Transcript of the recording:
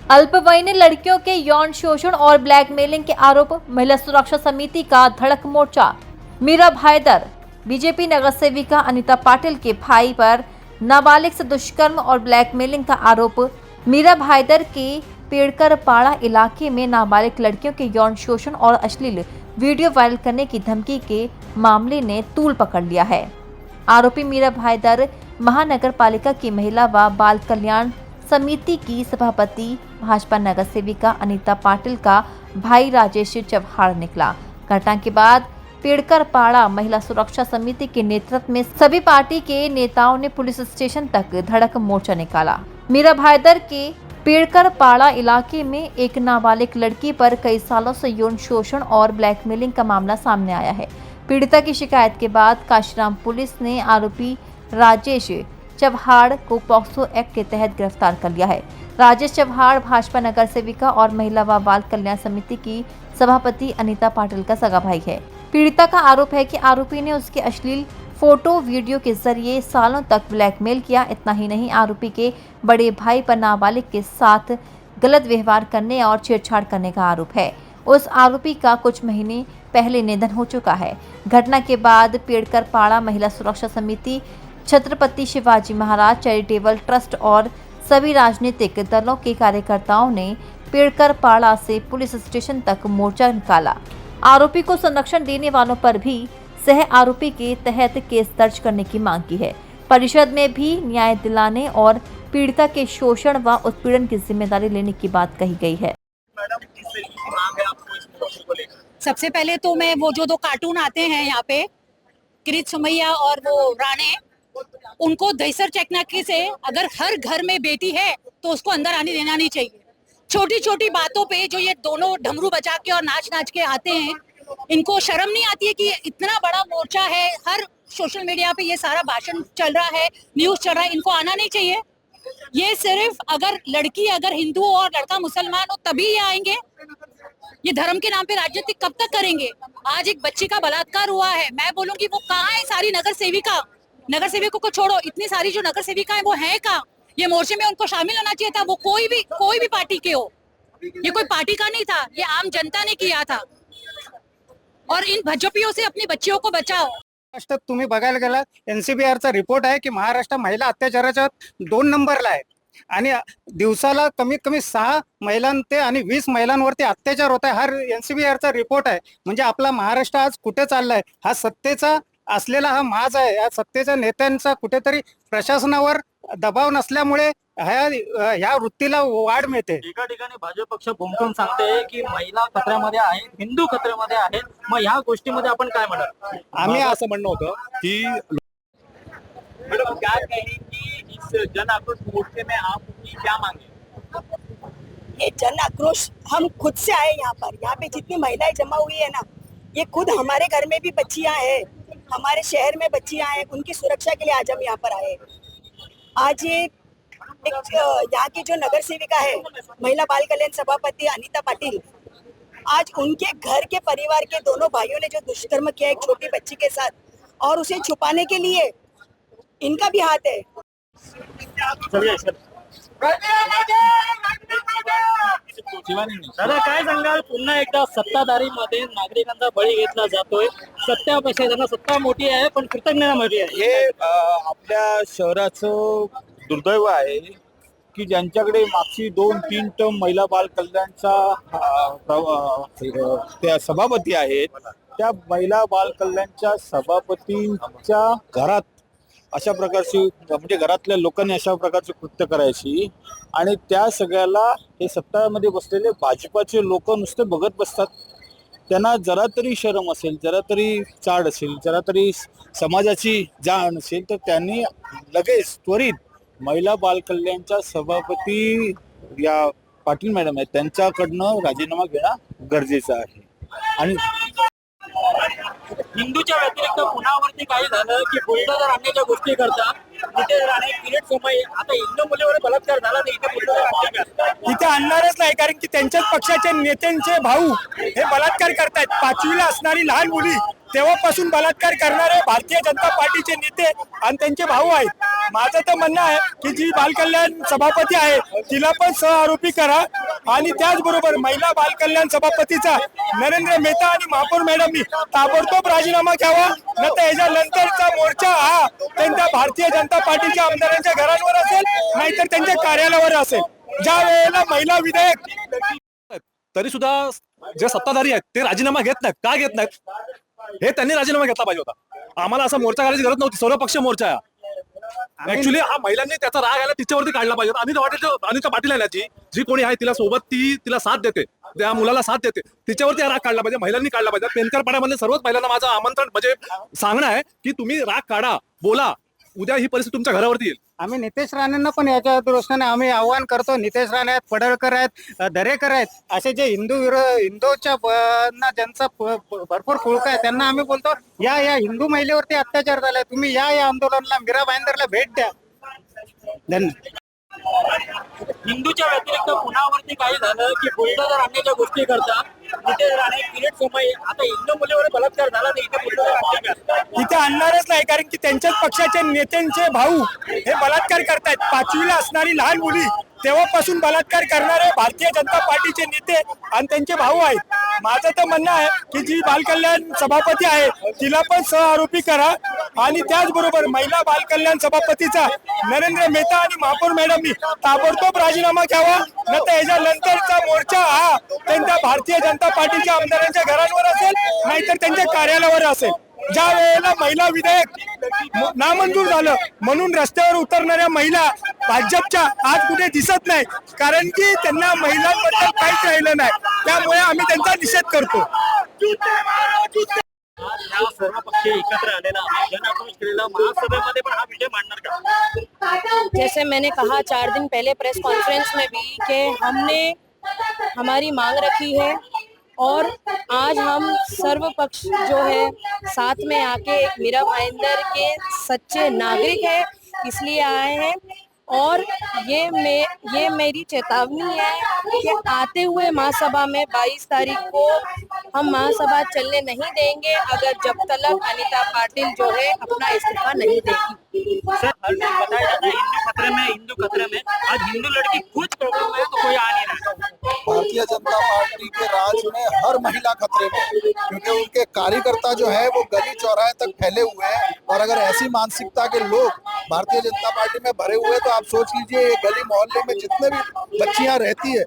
अल्पवयीन लड़कियों के यौन शोषण और ब्लैकमेलिंग के आरोप, महिला सुरक्षा समिति का धड़क मोर्चा। मीरा भाईदर, बीजेपी नगर सेविका अनीता पाटिल के भाई पर नाबालिग से दुष्कर्म और ब्लैकमेलिंग का आरोप। मीरा भाईदर के पेड़कर पाड़ा इलाके में नाबालिग लड़कियों के यौन शोषण और अश्लील वीडियो वायरल करने की धमकी के मामले ने तूल पकड़ लिया है। आरोपी मीरा भाईदर महानगर पालिका की महिला व बाल कल्याण समिति की सभापति भाजपा नगर सेविका अनीता पाटिल का भाई राजेश चव्हाण निकला। घटना के बाद पेड़कर पाड़ा महिला सुरक्षा समिति के नेतृत्व में सभी पार्टी के नेताओं ने पुलिस स्टेशन तक धड़क मोर्चा निकाला। मीरा भाईदर के पेड़कर पाड़ा इलाके में एक नाबालिग लड़की पर कई सालों से यौन शोषण और ब्लैकमेलिंग का मामला सामने आया है। पीड़िता की शिकायत के बाद काशीराम पुलिस ने आरोपी राजेश चव्हाण को पॉक्सो एक्ट के तहत गिरफ्तार कर लिया है। राजेश चव्हाण भाजपा नगर सेविका और महिला व बाल कल्याण समिति की सभापति अनीता पाटिल का सगा भाई है। पीड़िता का आरोप है कि आरोपी ने उसके अश्लील फोटो वीडियो के जरिए सालों तक ब्लैकमेल किया। इतना ही नहीं, आरोपी के बड़े भाई पर नाबालिग के साथ गलत व्यवहार करने और छेड़छाड़ करने का आरोप है। उस आरोपी का कुछ महीने पहले निधन हो चुका है। घटना के बाद पेड़कर पाड़ा महिला सुरक्षा समिति, छत्रपति शिवाजी महाराज चैरिटेबल ट्रस्ट और सभी राजनीतिक दलों के कार्यकर्ताओं ने पेड़कर पाड़ा से पुलिस स्टेशन तक मोर्चा निकाला। आरोपी को संरक्षण देने वालों पर भी सह आरोपी के तहत केस दर्ज करने की मांग की है। परिषद में भी न्याय दिलाने और पीड़िता के शोषण व उत्पीड़न की जिम्मेदारी लेने की बात कही गई है। सबसे पहले तो मैं वो जो दो कार्टून आते हैं यहाँ पे, किरीट सुमैया और वो राणे, उनको दहीसर चेकनाकी से अगर हर घर में बेटी है तो उसको अंदर आने देना नहीं चाहिए। छोटी छोटी बातों पे जो ये दोनों डमरू बजा के और नाच नाच के आते हैं, इनको शर्म नहीं आती है कि इतना बड़ा मोर्चा है, हर सोशल मीडिया पे ये सारा भाषण चल रहा है, न्यूज चल रहा है, इनको आना नहीं चाहिए। ये सिर्फ अगर लड़की अगर हिंदू और लड़का मुसलमान हो तभी ये आएंगे। ये धर्म के नाम पे राजनीति कब तक करेंगे? आज एक बच्ची का बलात्कार हुआ है, मैं बोलूंगी वो कहाँ है सारी नगर सेविका? नगर सेविकों को छोड़ो, इतनी सारी जो नगर सेविका है वो है कहाँ? ये मोर्चे में उनको शामिल होना चाहिए था। वो कोई भी पार्टी के हो, ये कोई पार्टी का नहीं था, ये आम जनता ने किया था। और इन भज्जोपियों से अपनी बच्चियों को बचाओ। महाराष्ट्रात तुम्ही बघायला गेलात, एनसीबीआरचा रिपोर्ट आहे की महाराष्ट्र महिला अत्याचाराच्या 2 नंबरला आहे आणि दिवसाला कमीत कमी 6 महिलांचे आणि 20 महिलांवरती अत्याचार होत आहे। हा एनसीबीआरचा रिपोर्ट आहे। म्हणजे आपला महाराष्ट्र आज कुठे चाललाय? हा सत्तेचा असलेला हा माज आहे। या सत्तेच्या नेत्यांचा कुठेतरी प्रशासनावर दबाव नसल्यामुळे ह्या वृत्तीला वाढ मिळते। एका ठिकाणी भाजप पक्ष भूमकून सांगते की महिला खतऱ्यामध्ये आहेत, हिंदू खतऱ्यामध्ये आहेत, मग ह्या गोष्टीमध्ये आपण काय म्हणाल? आम्ही असं म्हणणं होतं की मैडम क्या कहेंगी इस जन आक्रोश मोर्चे में आप की क्या मांगे? ये जन आक्रोश हम खुद से आए यहाँ पे जितनी महिलाएं जमा हुई है ना, ये खुद हमारे घर में भी बच्चियां हैं, हमारे शहर में बच्चियां हैं, उनकी सुरक्षा के लिए आज हम यहाँ पर आए। आज ये एक यहाँ की जो नगर सेविका है, महिला बाल कल्याण सभापति अनीता पाटिल, आज उनके घर के परिवार के दोनों भाइयों ने जो दुष्कर्म किया एक छोटी बच्ची के साथ, और उसे छुपाने के लिए इनका भी हाथ है। दादा काय सांगाल? पुन्हा एकदा सत्ताधारीमध्ये नागरिकांचा बळी घेतला जातोय। सत्तापेक्षा त्यांना सत्ता मोठी आहे पण कृतज्ञता मोठी आहे। हे आपल्या शहराचं दुर्दैव आहे की ज्यांच्याकडे मागची 2-3 टर्म महिला बाल कल्याणचा त्या सभापती आहेत, त्या महिला बाल कल्याणच्या सभापतींच्या घरात अशा प्रकारची म्हणजे घरातल्या लोकांनी अशा प्रकारचे कृत्य करायची आणि त्या सगळ्याला हे सत्तामध्ये बसलेले भाजपाचे लोक नुसते बघत बसतात। त्यांना जरा तरी शरम असेल, जरा तरी चाड असेल, जरा तरी समाजाची जाण असेल तर त्यांनी लगेच त्वरित महिला बाल कल्याणच्या सभापती या पाटील मॅडम आहेत त्यांच्याकडनं राजीनामा घेणं गरजेचं आहे। आणि हिंदूच्या व्यतिरिक्त पुण्यावरती काय झालं की बुलडोजर आणण्याच्या गोष्टी करतात। तिथे राणे, किरीट सोमय्या, आता हिंदू मुलीवर बलात्कार झाला तर इथे बुलडोजर आणते का? इथे आणणारच नाही, कारण की त्यांच्याच पक्षाचे नेत्यांचे भाऊ हे बलात्कार करतायत। 5वीला असणारी लहान मुली तेव्हापासून बलात्कार करणारे भारतीय जनता पार्टीचे नेते आणि त्यांचे भाऊ आहेत। माझं तर म्हणणं आहे की जी बालकल्याण सभापती आहे तिला पण सहआरोपी करा आणि त्याचबरोबर महिला बालकल्याण सभापतीचा नरेंद्र मेहता आणि महापौर मॅडमनी ताबडतोब राजीनामा घ्यावा, न तर याच्यानंतरचा मोर्चा हा त्यांच्या भारतीय जनता पार्टीच्या आमदारांच्या घरांवर असेल, नाहीतर त्यांच्या कार्यालयावर असेल. ज्या वेळेला महिला विधेयक तरी सुद्धा जे सत्ताधारी आहेत ते राजीनामा घेत नाहीत. का घेत नाहीत हे त्यांनी राजीनामा घेतला पाहिजे होता. आम्हाला असा मोर्चा करायची गरज नव्हती. सर्वपक्षीय मोर्चा आहे. ऍक्च्युली हा महिलांनी त्याचा राग आला तिच्यावरती काढला पाहिजे. अनिता पाटील आहे ना, जी कोणी आहे तिला सोबत तिला साथ देते, त्या मुलाला साथ देते, तिच्यावरती राग काढला पाहिजे, महिलांनी काढला पाहिजे. पेनकर पाड्यामधले सर्वच महिलांना माझं आमंत्रण म्हणजे सांगणं आहे की तुम्ही राग काढा, बोला. उद्या ही परिस्थिती तुमच्या घरावरती येईल. आम्ही नितेश राणेंना पण याच्या दृष्टीने आम्ही आव्हान करतो. नितेश राणे आहेत, पडळकर आहेत, दरेकर आहेत, असे जे हिंदूच्या ज्यांचा भरपूर फुलका आहे त्यांना आम्ही बोलतो या हिंदू महिलेवरती अत्याचार झालाय, तुम्ही या आंदोलनाला, मीरा भाईंदरला भेट द्या. धन्यवाद. हिंदूच्या व्यतिरिक्त पुण्यावरती काय झालं की बुलडोजर आणण्याच्या गोष्टी करता नितेश राणे, किरीट सोमय्या, आता हिंदू मुलीवर बलात्कार झाला तर इथे बुलडोजर आणते का? इथे आणणारच नाही, कारण की त्यांच्याच पक्षाचे नेत्यांचे भाऊ हे बलात्कार करतायत. 5वीला असणारी लहान मुली तेव्हापासून बलात्कार करणारे भारतीय जनता पार्टीचे नेते आणि त्यांचे भाऊ आहेत. माझं तर म्हणणं आहे की जी बालकल्याण सभापती आहे तिला पण सहआरोपी करा आणि त्याचबरोबर महिला बालकल्याण सभापतीचा नरेंद्र मेहता आणि महापौर मॅडमनी ताबडतोब राजीनामा घ्यावा, न तर याच्यानंतरचा मोर्चा हा त्यांच्या भारतीय जनता पार्टीच्या आमदारांच्या घरांवर असेल, नाहीतर त्यांच्या कार्यालयावर असेल. ज्या वेळेला महिला विधेयक नामंजूर झालं म्हणून रस्त्यावर उतरणाऱ्या महिला भाजपच्या आज कुठे दिसत नाही, कारण की त्यांना महिलांबद्दल काहीच राहिलं नाही. त्यामुळे आम्ही त्यांचा निषेध करतो. आज ह्या सर्व पक्ष एकत्र आलेला जनाक्रोश केलेला महासभेमध्ये पण हा विषय मांडणार का? जैसे मैंने कहा 4 दिन पहले प्रेस कॉन्फ्रेंस में भी कि हमने हमारी मांग रखी है और आज हम सर्व पक्ष जो है साथ में आके एक मीरा भाईंदर के सच्चे नागरिक है इसलिए आए हैं और ये मेरी चेतावनी है कि आते हुए महासभा में 22 तारीख को हम महासभा चलने नहीं देंगे अगर जब तक अनिता पाटिल जो है अपना इस्तीफा नहीं देगी। सर, हर दिन बताया जाता है हिंदू खतरे में, आज हिंदू लड़की कुछ प्रॉब्लम है तो कोई आ नहीं रहा। भारतीय जनता पार्टी के राज में हर महिला खतरे में, क्योंकि उनके कार्यकर्ता जो है वो गली चौराहे तक फैले हुए हैं और अगर ऐसी मानसिकता के लोग भारतीय जनता पार्टी में भरे हुए तो आप सोच लीजिए ये गली मोहल्ले में जितने भी बच्चियां रहती है